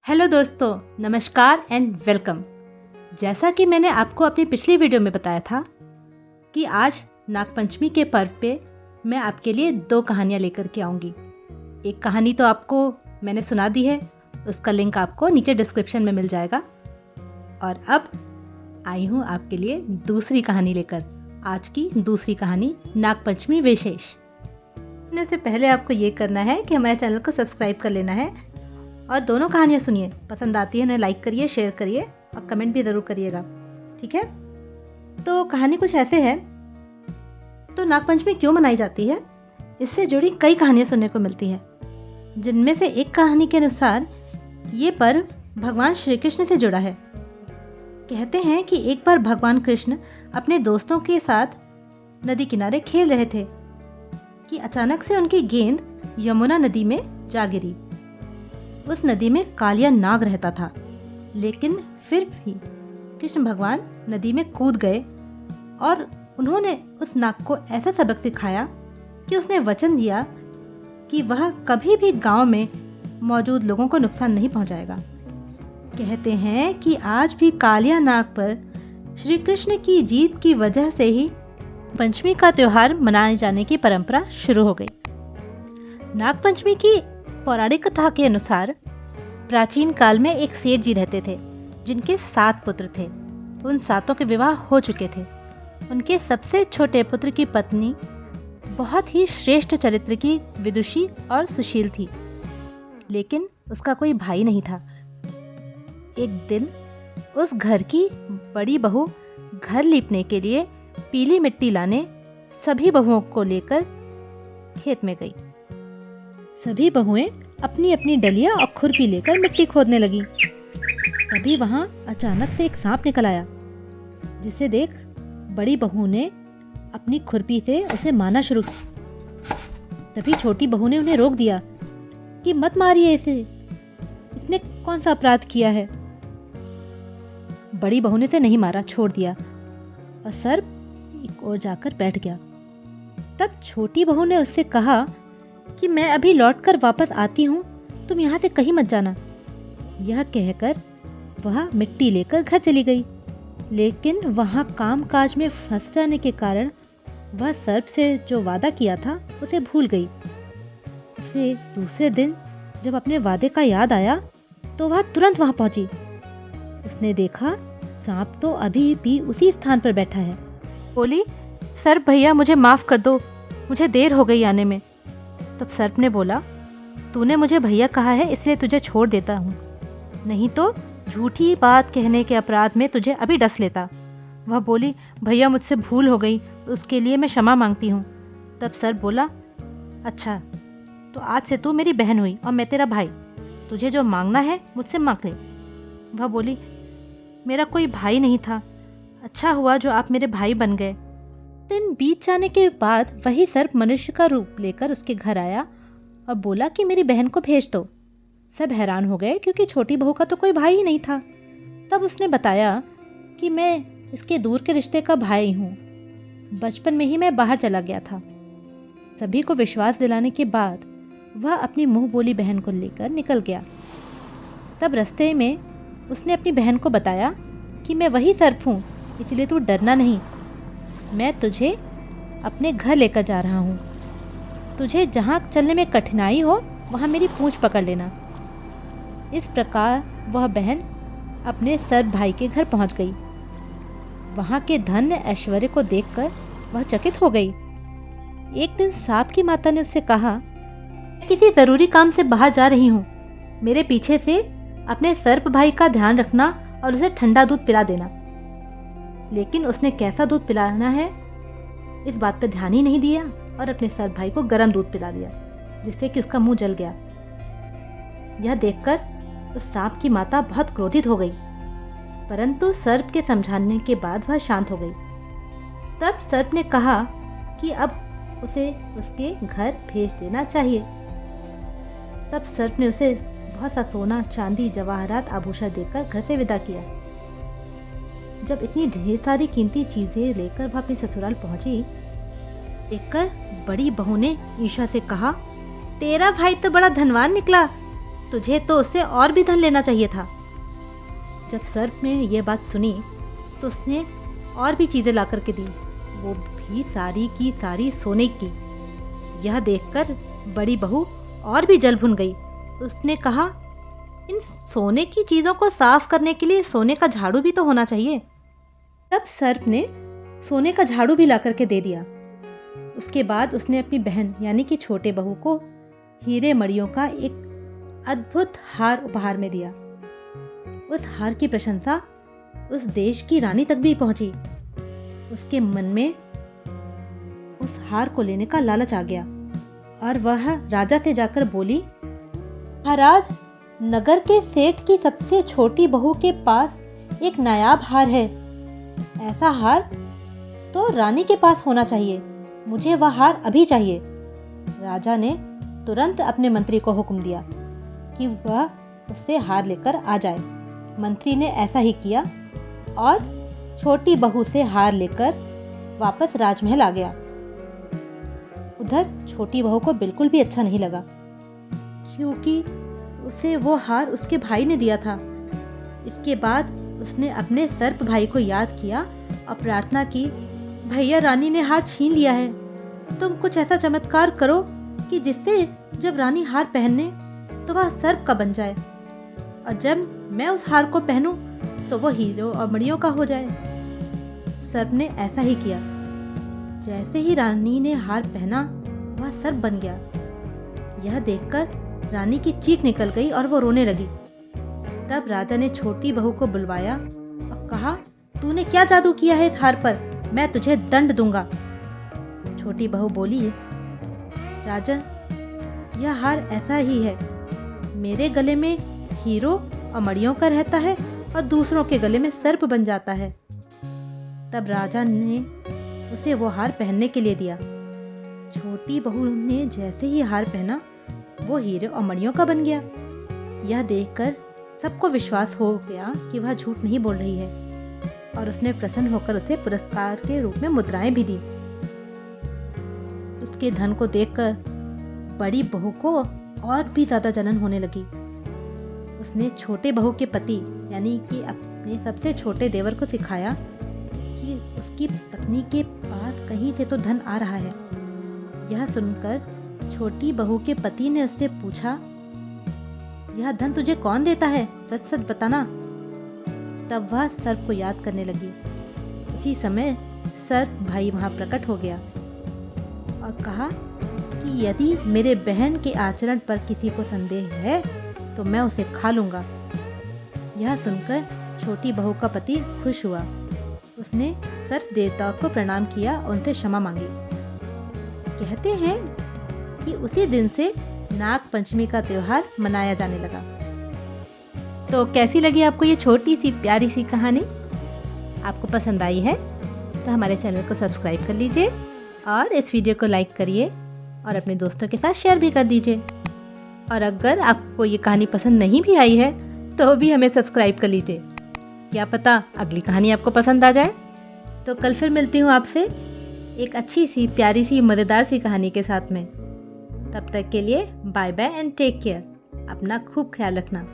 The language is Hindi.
हेलो दोस्तों, नमस्कार एंड वेलकम। जैसा कि मैंने आपको अपनी पिछली वीडियो में बताया था कि आज नागपंचमी के पर्व पे मैं आपके लिए 2 कहानियाँ लेकर के आऊँगी। एक कहानी तो आपको मैंने सुना दी है, उसका लिंक आपको नीचे डिस्क्रिप्शन में मिल जाएगा। और अब आई हूँ आपके लिए दूसरी कहानी लेकर। आज की दूसरी कहानी नागपंचमी विशेष। सुनने से पहले आपको ये करना है कि हमारे चैनल को सब्सक्राइब कर लेना है और दोनों कहानियाँ सुनिए। पसंद आती है उन्हें लाइक करिए, शेयर करिए और कमेंट भी ज़रूर करिएगा, ठीक है। तो कहानी कुछ ऐसे है। तो नागपंचमी क्यों मनाई जाती है, इससे जुड़ी कई कहानियाँ सुनने को मिलती है, जिनमें से एक कहानी के अनुसार ये पर्व भगवान श्री कृष्ण से जुड़ा है। कहते हैं कि एक बार भगवान कृष्ण अपने दोस्तों के साथ नदी किनारे खेल रहे थे कि अचानक से उनकी गेंद यमुना नदी में जा गिरी। उस नदी में कालिया नाग रहता था, लेकिन फिर भी कृष्ण भगवान नदी में कूद गए और उन्होंने उस नाग को ऐसा सबक सिखाया कि उसने वचन दिया कि वह कभी भी गांव में मौजूद लोगों को नुकसान नहीं पहुंचाएगा। कहते हैं कि आज भी कालिया नाग पर श्री कृष्ण की जीत की वजह से ही पंचमी का त्योहार मनाए जाने की परंपरा शुरू हो गई। नागपंचमी की पौराणिक कथा के अनुसार प्राचीन काल में एक सेठ जी रहते थे, जिनके 7 पुत्र थे। उन 7 के विवाह हो चुके थे। उनके सबसे छोटे पुत्र की पत्नी बहुत ही श्रेष्ठ चरित्र की विदुषी और सुशील थी, लेकिन उसका कोई भाई नहीं था। एक दिन उस घर की बड़ी बहू घर लीपने के लिए पीली मिट्टी लाने सभी बहुओं को लेकर खेत में गई। सभी बहुएं अपनी अपनी डलिया और खुरपी लेकर मिट्टी खोदने लगी। तभी वहां अचानक से एक सांप निकल आया, जिसे देख बड़ी बहू ने अपनी खुरपी से उसे मारना शुरू किया। तभी छोटी बहू ने उन्हें रोक दिया कि मत मारिए इसे, इसने कौन सा अपराध किया है। बड़ी बहू ने इसे नहीं मारा, छोड़ दिया और सर्प एक ओर जाकर बैठ गया। तब छोटी बहू ने उससे कहा कि मैं अभी लौटकर वापस आती हूँ, तुम यहाँ से कहीं मत जाना। यह कहकर वह मिट्टी लेकर घर चली गई, लेकिन वहाँ काम काज में फंस जाने के कारण वह सर्प से जो वादा किया था उसे भूल गई। उसे दूसरे दिन जब अपने वादे का याद आया तो वह तुरंत वहाँ पहुँची। उसने देखा सांप तो अभी भी उसी स्थान पर बैठा है। बोली, सर्प भैया मुझे माफ़ कर दो, मुझे देर हो गई आने में। तब सर्प ने बोला, तूने मुझे भैया कहा है इसलिए तुझे छोड़ देता हूँ, नहीं तो झूठी बात कहने के अपराध में तुझे अभी डस लेता। वह बोली, भैया मुझसे भूल हो गई, उसके लिए मैं क्षमा मांगती हूँ। तब सर्प बोला, अच्छा तो आज से तू मेरी बहन हुई और मैं तेरा भाई, तुझे जो मांगना है मुझसे मांग ले। वह बोली, मेरा कोई भाई नहीं था, अच्छा हुआ जो आप मेरे भाई बन गए। दिन बीत जाने के बाद वही सर्प मनुष्य का रूप लेकर उसके घर आया और बोला कि मेरी बहन को भेज दो। सब हैरान हो गए क्योंकि छोटी बहू का तो कोई भाई ही नहीं था। तब उसने बताया कि मैं इसके दूर के रिश्ते का भाई हूँ, बचपन में ही मैं बाहर चला गया था। सभी को विश्वास दिलाने के बाद वह अपनी मुँह बोली बहन को लेकर निकल गया। तब रास्ते में उसने अपनी बहन को बताया कि मैं वही सर्प हूँ, इसलिए तू डरना नहीं, मैं तुझे अपने घर लेकर जा रहा हूँ। तुझे जहाँ चलने में कठिनाई हो वहाँ मेरी पूंछ पकड़ लेना। इस प्रकार वह बहन अपने सर्प भाई के घर पहुँच गई। वहाँ के धन ऐश्वर्य को देखकर वह चकित हो गई। एक दिन सांप की माता ने उससे कहा, किसी ज़रूरी काम से बाहर जा रही हूँ, मेरे पीछे से अपने सर्प भाई का ध्यान रखना और उसे ठंडा दूध पिला देना। लेकिन उसने कैसा दूध पिलाना है इस बात पर ध्यान ही नहीं दिया और अपने सर्प भाई को गर्म दूध पिला दिया, जिससे कि उसका मुंह जल गया। यह देखकर उस सांप की माता बहुत क्रोधित हो गई, परंतु सर्प के समझाने के बाद वह शांत हो गई। तब सर्प ने कहा कि अब उसे उसके घर भेज देना चाहिए। तब सर्प ने उसे बहुत सा सोना, चांदी, जवाहरात, आभूषण देकर घर से विदा किया। जब इतनी ढेर सारी कीमती चीजें लेकर वह अपनी ससुराल पहुंची, देखकर बड़ी बहू ने ईर्ष्या से कहा, तेरा भाई तो बड़ा धनवान निकला, तुझे तो उससे और भी धन लेना चाहिए था। जब सर्प ने यह बात सुनी तो उसने और भी चीज़ें ला कर के दी, वो भी सारी की सारी सोने की। यह देखकर बड़ी बहू और भी जल भुन गई। उसने कहा, इन सोने की चीज़ों को साफ करने के लिए सोने का झाड़ू भी तो होना चाहिए। तब सर्प ने सोने का झाड़ू भी ला करके दे दिया। उसके बाद उसने अपनी बहन यानी कि छोटे बहू को हीरे मणियों का एक अद्भुत हार उपहार में दिया। उस हार की प्रशंसा उस देश की रानी तक भी पहुंची। उसके मन में उस हार को लेने का लालच आ गया और वह राजा से जाकर बोली, महाराज, नगर के सेठ की सबसे छोटी बहू के पास एक नायाब हार है। ऐसा हार तो रानी के पास होना चाहिए। मुझे वह हार अभी चाहिए। राजा ने तुरंत अपने मंत्री को हुक्म दिया कि वह उससे हार लेकर आ जाए। मंत्री ने ऐसा ही किया और छोटी बहू से हार लेकर वापस राजमहल आ गया। उधर छोटी बहू को बिल्कुल भी अच्छा नहीं लगा, क्योंकि उसे वो हार उसके भाई ने दिया था। इसके बाद उसने अपने सर्प भाई को याद किया और प्रार्थना की, भैया, रानी ने हार छीन लिया है, तुम कुछ ऐसा चमत्कार करो कि जिससे जब रानी हार पहने तो वह सर्प का बन जाए, और जब मैं उस हार को पहनूं तो वो हीरो और मणियों का हो जाए। सर्प ने ऐसा ही किया। जैसे ही रानी ने हार पहना, वह सर्प बन गया। यह देखकर रानी की चीख निकल गई और वो रोने लगी। तब राजा ने छोटी बहू को बुलवाया और कहा, तूने क्या जादू किया है इस हार पर? मैं तुझे दंड दूंगा। छोटी बहू बोली, राजन, यह हार ऐसा ही है। मेरे गले में हीरो और मणियों का रहता है और दूसरों के गले में सर्प बन जाता है। तब राजा ने उसे वो हार पहनने के लिए दिया। छोटी बहू ने जैसे ही हार पहना, वो हीरे और मणियों का बन गया। यह देखकर सबको विश्वास हो गया कि वह झूठ नहीं बोल रही है, और उसने प्रसन्न होकर उसे पुरस्कार के रूप में मुद्राएं भी दी। उसके धन को देखकर बड़ी बहू को और भी ज्यादा जलन होने लगी। उसने छोटे बहू के पति यानी कि अपने सबसे छोटे देवर को सिखाया कि उसकी पत्नी के पास कहीं से तो धन आ रहा है। यह सुनकर छोटी बहू के पति ने उससे पूछा, यह धन तुझे कौन देता है? सच सच बताना। तब वह सर्प को याद करने लगी। उसी समय सर्प भाई वहां प्रकट हो गया और कहा कि यदि मेरे बहन के आचरण पर किसी को संदेह है तो मैं उसे खा लूंगा। यह सुनकर छोटी बहू का पति खुश हुआ। उसने सर्प देवता को प्रणाम किया और उनसे क्षमा मांगी। कहते हैं कि उसी दिन से नाग पंचमी का त्योहार मनाया जाने लगा। तो कैसी लगी आपको ये छोटी सी प्यारी सी कहानी? आपको पसंद आई है तो हमारे चैनल को सब्सक्राइब कर लीजिए और इस वीडियो को लाइक करिए और अपने दोस्तों के साथ शेयर भी कर दीजिए। और अगर आपको ये कहानी पसंद नहीं भी आई है तो भी हमें सब्सक्राइब कर लीजिए। क्या पता अगली कहानी आपको पसंद आ जाए। तो कल फिर मिलती हूँ आपसे एक अच्छी सी प्यारी सी मज़ेदार सी कहानी के साथ में। तब तक के लिए bye bye and take care. अपना खूब ख्याल रखना।